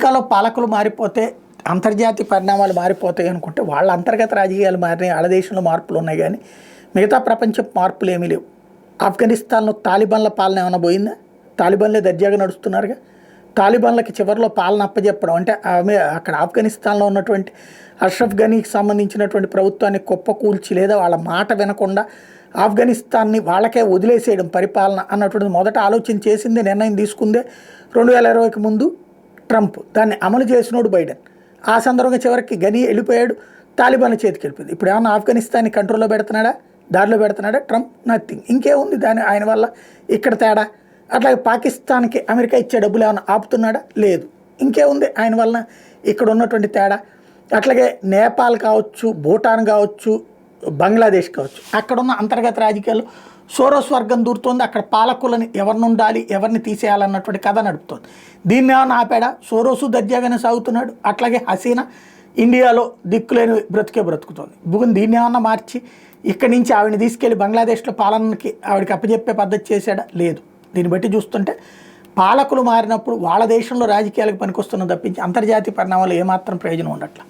అమెరికాలో పాలకులు మారిపోతే అంతర్జాతీయ పరిణామాలు మారిపోతాయి అనుకుంటే వాళ్ళ అంతర్గత రాజకీయాలు మారినాయి, వాళ్ళ దేశంలో మార్పులు ఉన్నాయి, కానీ మిగతా ప్రపంచ మార్పులు ఏమీ లేవు. ఆఫ్ఘనిస్తాన్లో తాలిబాన్ల పాలన ఏమైనా పోయిందా? తాలిబాన్లే దర్జాగా నడుస్తున్నారుగా. తాలిబాన్లకి చివరిలో పాలన అప్పచెప్పడం అంటే అక్కడ ఆఫ్ఘనిస్తాన్లో ఉన్నటువంటి అష్రఫ్ ఘనీకి సంబంధించినటువంటి ప్రభుత్వాన్ని కుప్పకూల్చి లేదా వాళ్ళ మాట వినకుండా ఆఫ్ఘనిస్తాన్ని వాళ్ళకే వదిలేసేయడం పరిపాలన అన్నటువంటిది మొదట ఆలోచన చేసిందే, నిర్ణయం తీసుకుందే 2020కి ముందు ట్రంప్. దాన్ని అమలు చేసినోడు బైడెన్. ఆ సందర్భంగా చివరికి ఘనీ వెళ్ళిపోయాడు, తాలిబాన్ల చేతికి వెళ్ళిపోయింది. ఇప్పుడు ఏమన్నా ఆఫ్ఘనిస్తాన్ని కంట్రోల్లో పెడుతున్నాడా, దారిలో పెడుతున్నాడా ట్రంప్? నథింగ్. ఇంకేముంది దాని ఆయన వల్ల ఇక్కడ తేడా? అట్లాగే పాకిస్తాన్కి అమెరికా ఇచ్చే డబ్బులు ఏమైనా ఆపుతున్నాడా? లేదు. ఇంకేముంది ఆయన వలన ఇక్కడ ఉన్నటువంటి తేడా? అట్లాగే నేపాల్ కావచ్చు, భూటాన్ కావచ్చు, బంగ్లాదేశ్ కావచ్చు, అక్కడున్న అంతర్గత రాజకీయాలు సోరోస్ వర్గం దూరుతోంది. అక్కడ పాలకులని ఎవరిని ఉండాలి, ఎవరిని తీసేయాలన్నటువంటి కథ నడుపుతోంది. దీన్ని ఏమైనా ఆపాడా? సోరోసు దర్జాగానే సాగుతున్నాడు. అట్లాగే హసీనా ఇండియాలో దిక్కులేని బ్రతుకే బ్రతుకుతోంది. దీన్ని ఏమన్నా మార్చి ఇక్కడి నుంచి ఆవిడని తీసుకెళ్లి బంగ్లాదేశ్లో పాలనకి ఆవిడకి అప్పచెప్పే పద్ధతి చేశాడా? లేదు. దీన్ని బట్టి చూస్తుంటే పాలకులు మారినప్పుడు వాళ్ళ దేశంలో రాజకీయాలకు పనికొస్తున్న తప్పించి అంతర్జాతీయ పరిణామాలు ఏమాత్రం ప్రయోజనం ఉండట్ల.